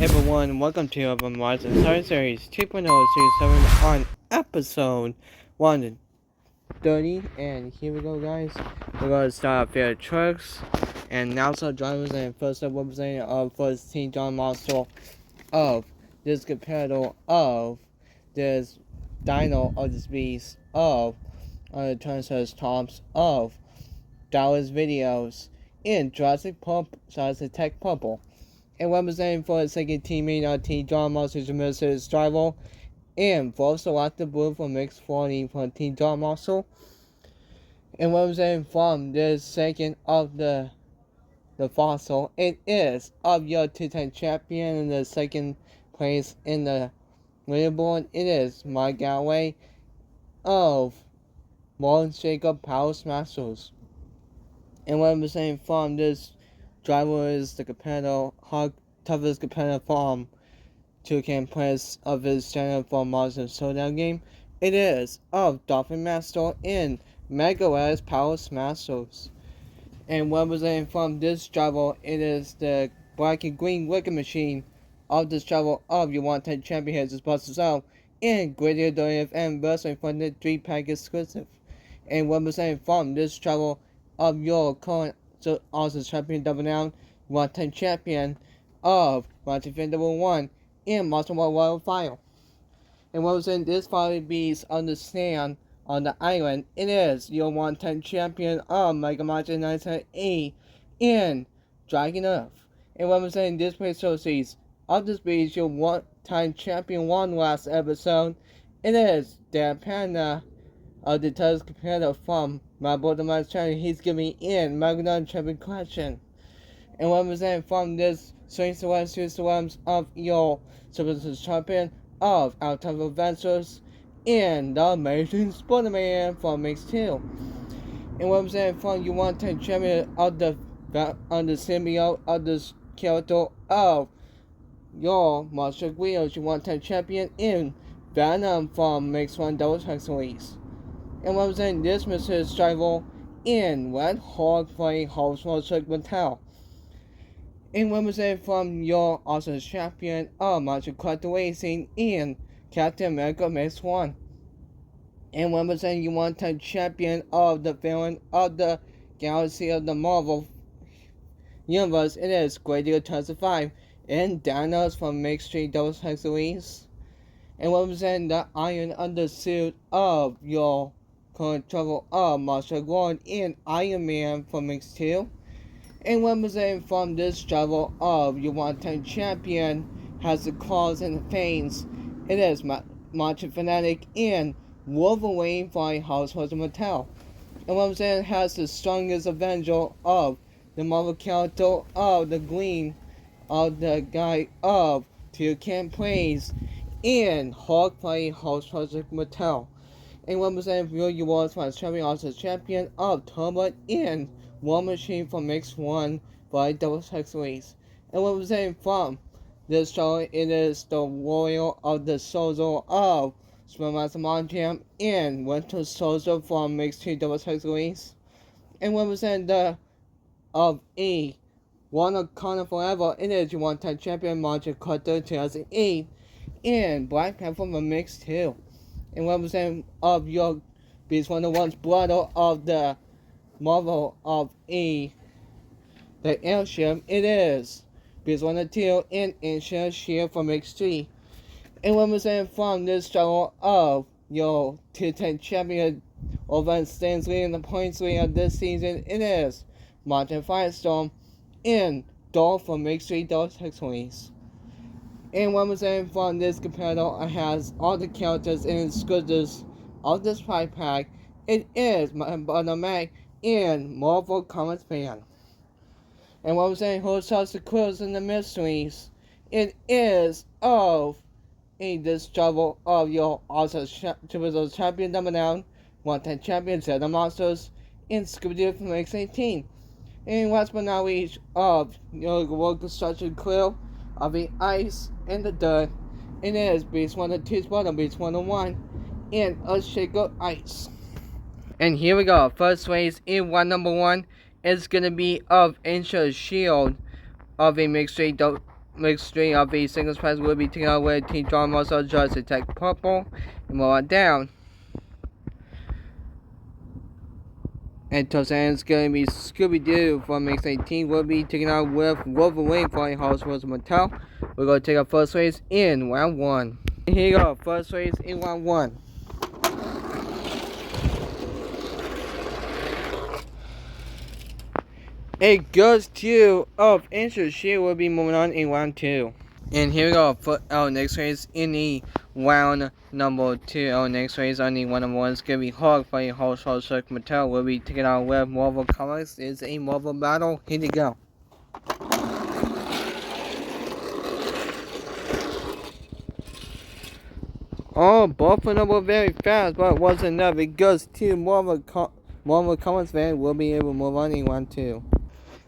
Hey everyone, welcome to Urban Mars and Star Series 2.0 Series 7 on episode 130. And here we go, guys. We're going to start off here trucks and also drivers and first up representative of first team John Marshall of this competitor of this Dino of this beast of Turnstile Tops of Dallas videos in Jurassic Tech Purple. And representing for the second teammate on Team John Marshall Mrs. Driver and both selected blue for mixed 40 for Team John Marshall. And representing from this second of the fossil, it is of your 210 champion in the second place in the leaderboard. It is Mike Galloway of Lawrence Jacob Power Smashers. And representing from this driver is the competitor, toughest competitor from Toucan Place of his channel for Monster Showdown game. It is of Dolphin Master in Mega Res Power Smashers. And representing from this driver, it is the black and green Wicked Machine of this driver of your 110 champion has his bust out in Greater WFM Wrestling for the 3-pack exclusive. And representing from this driver of your current also champion double down 110 champion of Monster Fan Double 1 in Monster World Wildfire. And what was in this fire beast on the stand on the island, it is your 110 champion of Mega Monster 978 in Dragon Earth. And what was in this place sources of this beast, your 1-time champion won last episode, it is Dan Panda of the Test competitor from my Borderlands channel. He's giving in Magnon Champion Collection. And representing from this Swing Celestials of your Super Champion of Out of Adventures in the Amazing Spider-Man from Mix 2. And representing from you 110 champion of the symbiote of this character of your Monster Wheels, you 110 champion in Venom from Mix 1 Double Text Release. And representing this Mr. Driver in Red Hawk playing host for Trick Mattel. And representing from your awesome champion of Monster Collector Racing in Captain America Mix 1. And representing you 110 champion of the villain of the Galaxy of the Marvel Universe, it is Greater 2005 and Dinos from Mix 3 Double Text Release. And representing the Iron Undersuit of your current trouble of Marshall Gordon in Iron Man from Mix 2. And representing from this driver of your 110 champion has the claws and the fangs. It is Macho Fanatic in Wolverine flying House of Mattel. And representing has the strongest Avenger of the Marvel character of the Green of the guy of Toucan Plays in Hawk playing House Project Mattel. And representing for your World Finals Champion, also champion of Turbo in War Machine from Mix 1 by Double Text Race. And representing from this show, it is the Warrior of the Soldier of Supermaster Monjam in Winter Soldier from Mix 2 Double Text Race. And representing the of E. Wakanda Forever, it is your 1-time champion Monster Cutter 2008 in Black Panther from Mix 2. And representing of your Beast 101's brother of the Marvel of E, the airship, it is Beast 102 in Ancient Shield from X3. And representing from this show of your 210 champion over stands leading the points lead of this season, it is Mountain Firestorm in Dolph from X3 Dolph Text Release. And representing from this competitor has all the characters and exclusives of this 5-pack, it is my brother Mac in Marvel Comics fan. And representing who solves the clues and the mysteries, it is of this trouble of your also champion number down, 110 champion Zelda Monsters in Scooby-Doo from X18. And last but not least of your world construction clue of the ice and the dirt, it is Beast 102's brother, Beast 101 in Earthshaker Ice. And here we go. First race in number 1 is gonna be of Ancient Shield of a mixed mixed string of the singles prize will be taken out with Team John Marcel Judge to take purple and move on down. And towards the end, it's going to be Scooby-Doo for mix 18 will be taken out with Wolverine for a House Rose Motel. We're going to take our first race in round 1. And here you go, first race in round 1. It goes to of interest. She will be moving on in round 2. And here we go for our next race in the round number 2. Our next race on the round number 1 is going to be Hawk for a House Cirque Mattel. We'll be taking out with Marvel Comics. It's a Marvel battle. Here we go. Oh, both of them were very fast, but it wasn't enough. It goes to Marvel Comics fan. We'll be able to move on in round 2.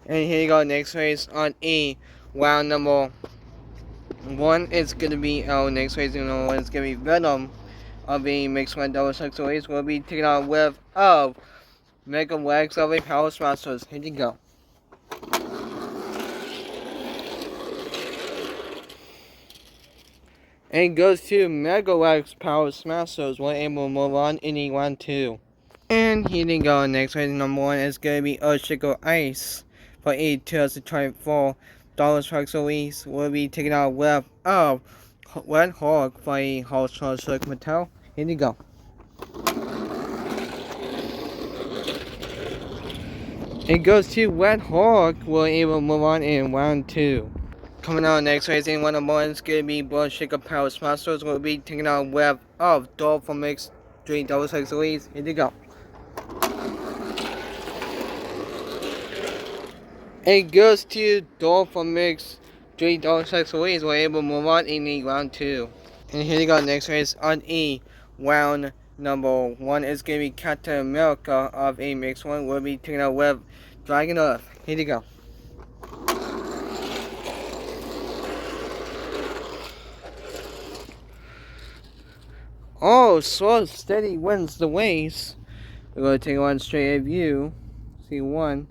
And here you go, next race on E, round number 1 is going to be our next race. Number 1 is going to be Venom of a mixed one double sexual race. We'll be taking out with of Mega Wax of a Power Smashers. Here you go. And it goes to Mega Wax Power Smashers. We're able to move on in round 2. And here you go, next race number 1 is going to be Oshiko Ice. For a 2024 dollars trucks a week, will be taken out with Red Hawk for a House Cirque Mattel. Here you go. It goes to Red Hawk. We're able to move on in round 2. Coming out next race in round number 1 is going to be Blood Shaker Power Smashers. Will be taken out with Dolph from Mix 3 double trucks a week. Here you go. It goes to Dolph from Mix 3 double trucks a week. We're able to move on in the round 2. And here you go, next race on E. Round number 1 is going to be Captain America of a mix 1. We'll be taking out with Dragon Earth. Here you go. Oh, Sword Steady wins the race. We're going to take one straight view. See one.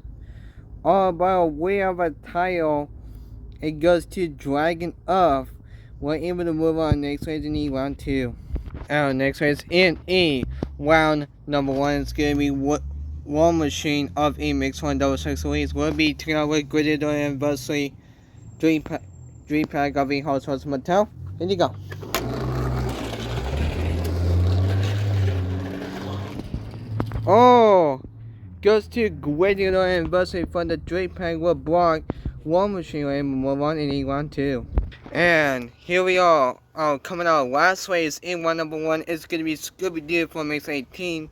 All by way of a tile, it goes to Dragon Earth. We're able to move on next race in E round 2. Our next race in E round number 1 is going to be War Machine of a mix 1 double six weeks. We'll be taking out with Graded Anniversary 3-pack of a House Rose Mattel. Here you go. Oh! Goes to Graded Anniversary for the 3-pack with block War Machine and move on in round 2. And here we are. Coming out last race in round number 1 is going to be Scooby-Doo for mix 18.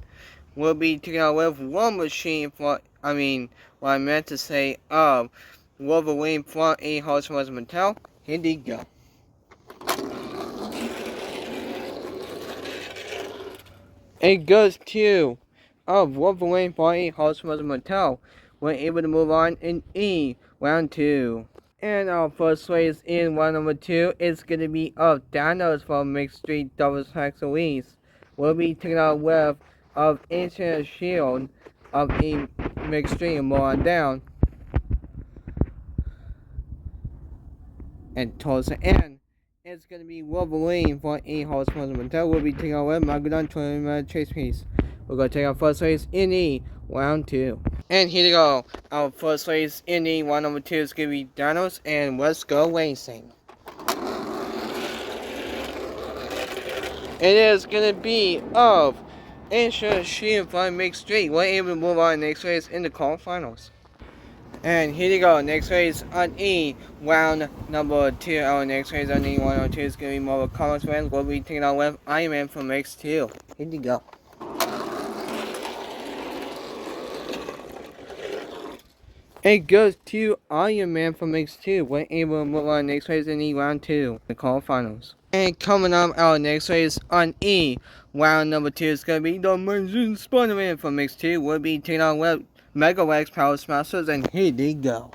We'll be taking out with War Machine for, what I meant to say, Wolverine for a House Rose Mattel. Here we go. It goes to Wolverine for a House Rose Mattel. We're able to move on in E round 2. And our first race in round number 2 is going to be Thanos for Mixed 3 double packs a week. We'll be taking out with Ancient Shield of a Mixed 3 and more on down. And towards the end, it's going to be Wolverine for a House Rose Mattel. We'll be taking out with Megalodon Tournament Chase Piece. We're going to take our first race in E round 2. And here you go. Our first race in the round number 2 is going to be Thanos and Let's Go Racing. It is going to be Ancient Shield for Mixed 3. We're able to move on next race in the quarterfinals. And here you go. Next race on E round number 2. Our next race on E round number 2 is going to be Marvel Comics fans. We'll be taking out with Iron Man from Mixed 2. Here you go. It goes to Iron Man from X2. We're able to move on next race in E round 2, the quarterfinals. And coming up, our next race on E round number 2 is going to be the Amazing Spider-Man from X2. We'll be taking on with Mega Wax Power Smashers, and here they go.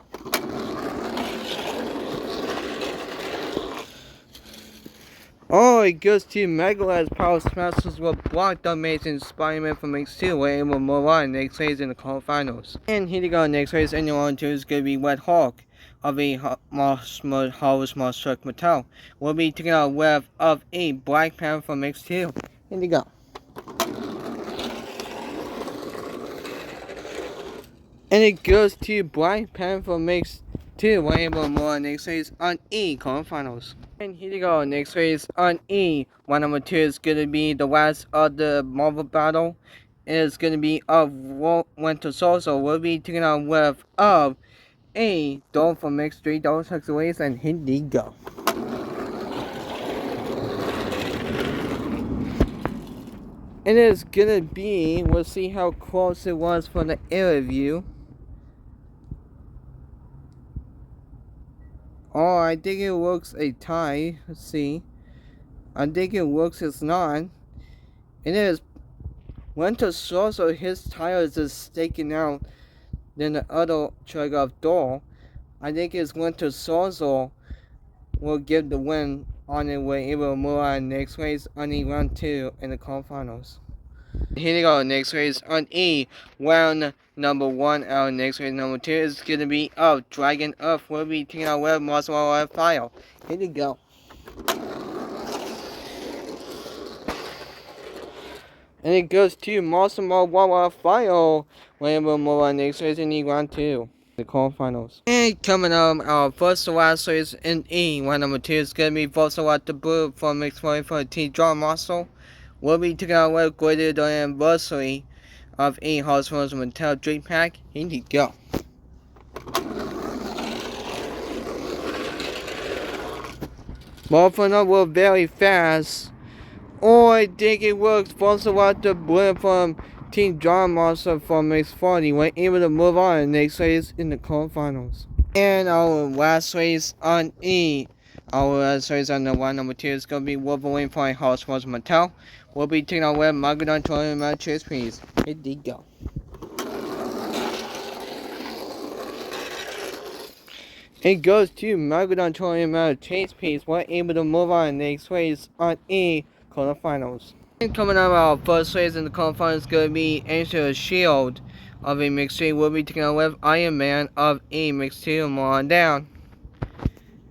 Oh, it goes to Megalod's Power Smashers will block the Amazing Spider-Man from X2. We're able to move on next race in the quarterfinals. And here you go, next race in round 2 is going to be Red Hawk of a Harvest Monster Mattel. We'll be taking out with of a Black Panther from X2. Here you go. And it goes to Black Panther Mix 2, Rainbow more next race on E quarterfinals. And here you go, next race on E. One number 2 is going to be the last of the Marvel battle. It is going to be of Winter Soldier. We'll be taking on with of a Dolph from Mix 3, Dolph Tucks away, and here you go. It is going to be, we'll see how close it was for the interview. Oh, I think it looks a tie. Let's see. I think it looks it's not. It is Winter Soldier, his tire is just sticking out than the other truck of Dolph. I think it's Winter Soldier will give the win on it with able to move on next race on the round 2 in the quarterfinals. Here you go, next race on E. Round number 1, our next race number 2 is going to be of Dragon Earth. We'll be taking out with Monster World Fire. Here you go. And it goes to Monster World Fire. We'll move on next race in the round 2. The quarterfinals. And coming up, our first to last race in E. Round number 2 is going to be Volkswagen the Blue from Mixed Money for Team John Marshall. We'll be taking out with greater than anniversary of a Harvest Mattel Dream Pack. Here you go. Both of them were very fast. Oh, I think it works. Volkswagen the Blue from Team John Marshall from Mix 40 were able to move on to the next race in the quarterfinals. And our last race on E. Our last race on the round number 2 is going to be Wolverine for Harvest Mattel. We'll be taking out with Megalodon Tournament Chase Piece. Here you go. It goes to Megalodon Tournament Chase Piece. We're able to move on to the next race on E quarterfinals. And coming up, our first race in the quarterfinals is going to be Angel Shield of a Mixed 3. We'll be taking out with Iron Man of a Mixed 2. More on down.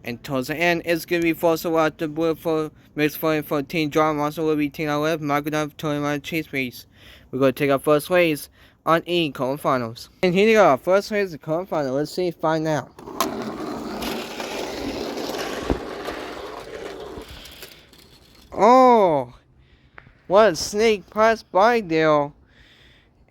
And towards the end, it's going to be Force Award the Blue for Mixed 4 for Team John Marshall. We'll be taking out with Megalodon Tournament Chase Piece. We're going to take our first race on E quarterfinals. And here you go, our first race in the quarterfinals. Let's see, find out. Oh, what a snake passed by there.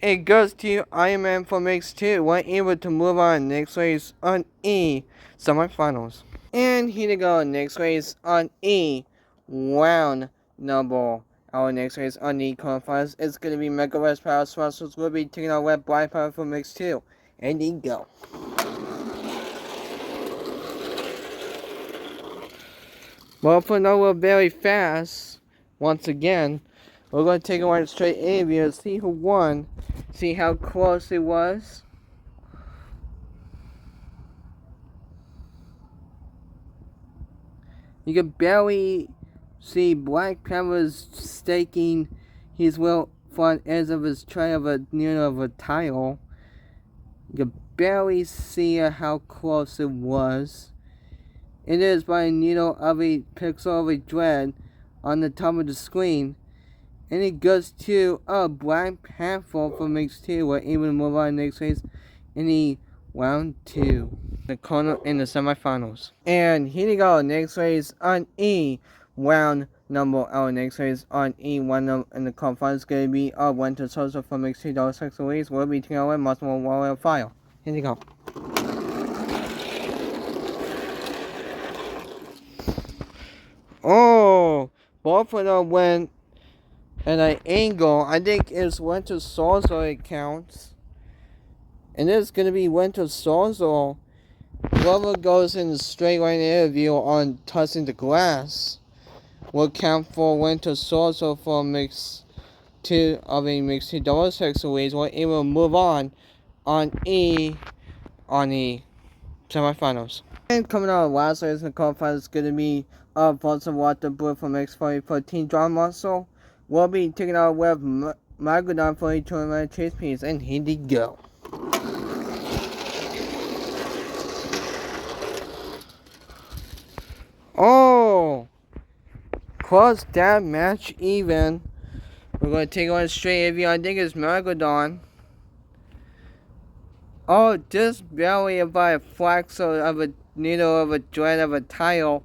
It goes to Iron Man for Mix 2. We're able to move on next race on E semifinals. And here you go, next race on E round number. Our next race on E quarterfinals is going to be Mega West Power Sponsors. We'll be taking out with Black Power for Mix 2. And here you go. Well, for now we're very fast. Once again, we're going to take a one straight interview and see who won. See how close it was. You can barely see Black Panther's staking his wheel front edge of his tray of a near of a tile. You can barely see how close it was. It is by a needle of a pixel of a thread on the top of the screen. And it goes to a Black Panther for Mix 2. We're able to move on next race in the round 2. The corner in the semifinals. And here you go, next race on E round number. Our next race on E one in the quarterfinals is going to be our Winter Soldier for Mix 2 $6 race. We'll be taking away Multiple Warrior Fire. Here you go. Oh, both of them went at an angle. I think it's Winter Soldier it counts. And it's going to be Winter Soldier. Whoever goes in the straight line interview on touching the glass will count for Winter Soldier for Mix 2 of a Mix 2 $6 ways. We're able to move on E on the semifinals. And coming out last race in the quarterfinals is going to be Pulse of Water Blue from X40 for Team John Marshall. We'll be taking out with Megalodon for a tournament chase piece. And here we go. Oh, close that match even. We're going to take on straight AV. I think it's Megalodon. Oh, just barely by a flexo of a needle of a thread of a tile.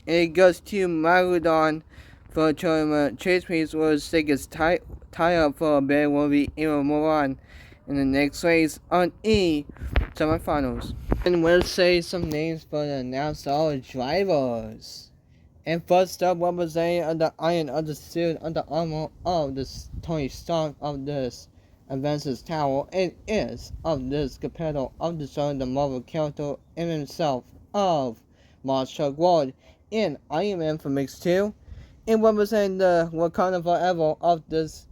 And it goes to Megalodon for a tournament. Chase Piece will stick his tie up for a bit. Will be able to move on in the next race on E semifinals. And we'll say some names for the announced all drivers. And first up, representing the iron of the suit of the armor of this Tony Stark of this Avengers Tower, it is of this capital of the son, the Marvel character in himself of Marshall Ward in Iron Man from X2, and representing the Wakanda Forever of this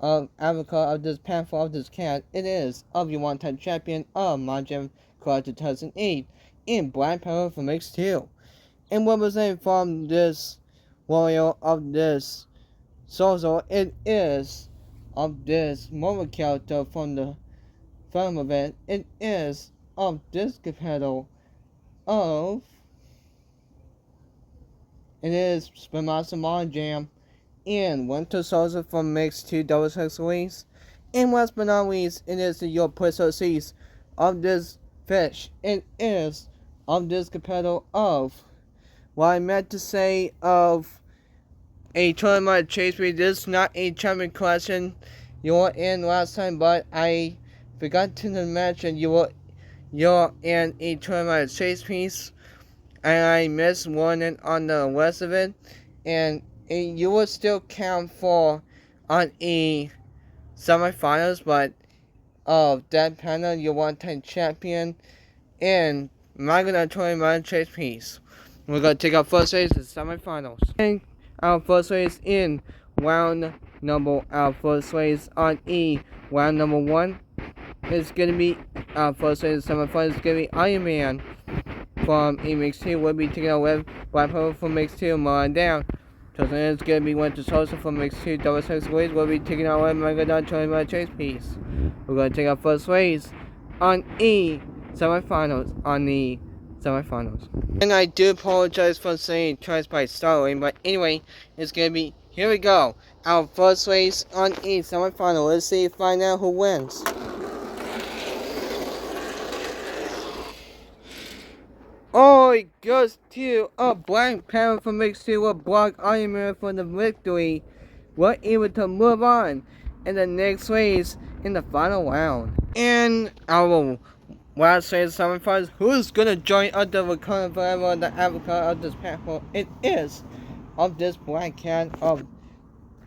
Africa of this Panther of this cat, it is of your one-time champion of Margin Card 2008 in Black Panther from X2. And representing from this warrior of this soldier, it is of this Marvel character from the film event. It is of this capital of it is Spin Master Jam and Winter Soldier from Mix 2 Double Sex Release. And last but not least, it is your personal seas of this fish. It is of this capital of what I meant to say of a tournament chase me. This is not a champion question you were in last time, but I forgot to mention you're in a tournament chase piece, and I missed warning on the rest of it, and you will still count for on a semifinals, but of that panel you one-time champion in Magna Tournament chase piece. We're gonna take our first race in semifinals. And our first race in round number, our first race on E, round number 1 is gonna be our first race in semifinals is gonna be Iron Man from E Mix 2. We'll be taking out with Black Panther from Mix 2, Milan down. So it's gonna be Winter Soldier from Mix 2, Double Sex Ways. We'll be taking out with Megalodon Tournament chase piece. We're gonna take our first race on E semifinals on the semifinals. And I do apologize for saying twice by starting, but anyway, it's gonna be, here we go, our first race on E semifinal. Let's see, find out who wins. Oh, it goes to a Black Panther from Mix2 will block Iron Man for the victory. We're able to move on in the next race in the final round. And our last race semifinals, who's gonna join under the Wakanda Forever, the avatar of this Panther? It is of this Black Cat of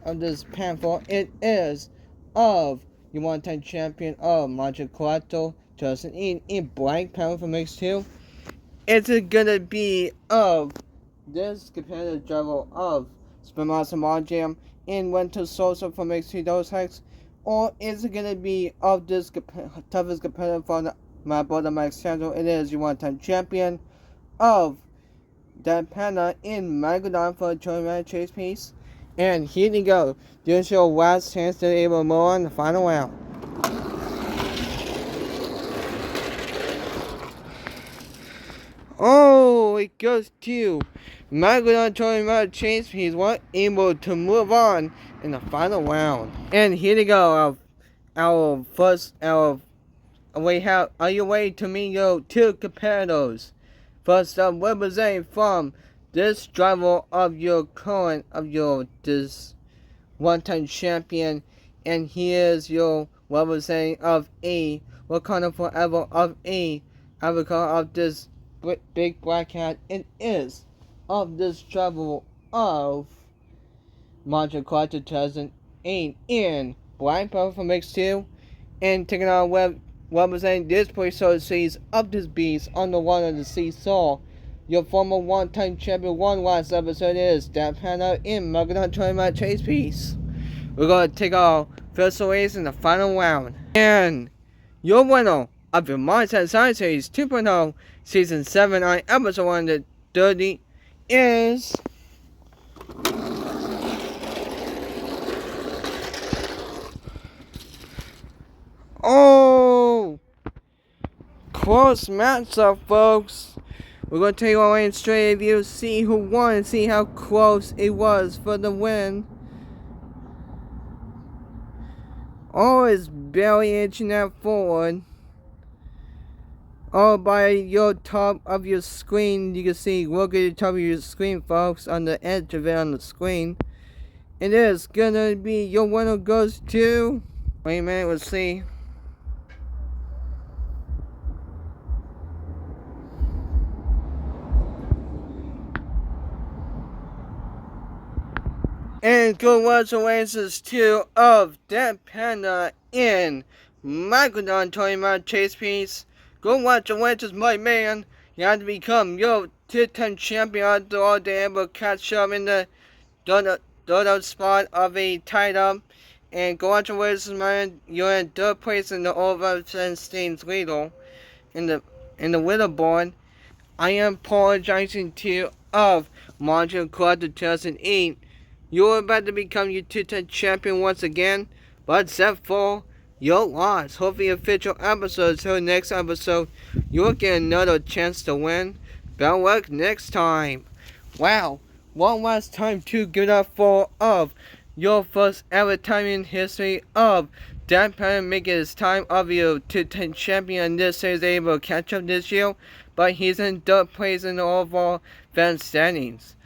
this Panther. It is of your one-time champion of Magic Collector, Justin in Black Panther from X2. It's gonna be of this competitive driver of Spin Master Jam in Winter Soldier from X2 Dose Hex, or is it gonna be of this toughest competitor from my brother Max Chandler? It is your one-time champion of that Panda in Megalodon for a tournament chase piece. And here you go. This is your last chance to be able to move on the final round. Oh, it goes to Megalodon Tournament chase piece. Was able to move on in the final round. And here you go. Our are you ready to meet your two competitors? First up, representing from this driver of your current this one-time champion, and here's your representing of A Wakanda Forever of A avatar of this big Black Cat. It is of this driver of Magic Card 2008 in Black Panther from X2, and taking on representing this place of the seas of this beast on the one of the seesaw. Your former one-time champion one last episode is that Panda in Megalodon Tournament chase piece. We're gonna take our first race in the final round. And your winner of your Mindset Science Series 2.0 Season 7 on Episode 130 is close matchup, folks. We're going to take our way straight of you, see who won, and see how close it was for the win. Always barely inching that forward. All by your top of your screen, you can see, look at the top of your screen, folks, on the edge of it on the screen. It is gonna be your winner goes to. Wait a minute, let's see. And congratulations to of Dan Panda in Microdon Tournament Chase Piece. Congratulations, my man. You have to become your 10 champion after all they ever catch up in the dodo spot of a title. And congratulations, man. You're in third place in the Oversensteins Lidl in the leaderboard. I am apologizing to you of Margin Club 2008. You're about to become your 210 champion once again, but except for your loss. Hopefully, official episode. So next episode, you'll get another chance to win. Better luck next time. Wow, one last time to give it up for of your first ever time in history of Dan Panda making his time of your 210 champion. And this is able to catch up this year, but he's in third place in the overall fan standings.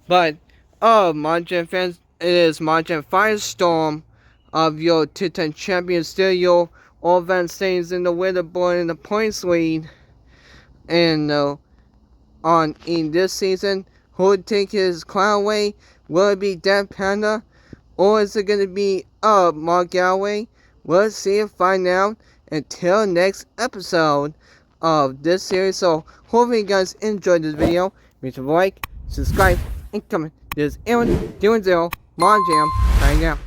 But Margin fans, it is Margin Firestorm of your 210 champion, still your all fan standings in the leaderboard in the points lead. And in this season, who would take his crown away? Will it be Dan Panda, or is it going to be Mark Galloway? Let's see and find out until next episode of this series. So hopefully you guys enjoyed this video. Make sure to like, subscribe, and comment. This is Aaron doing zero, Mon Jam, signing out.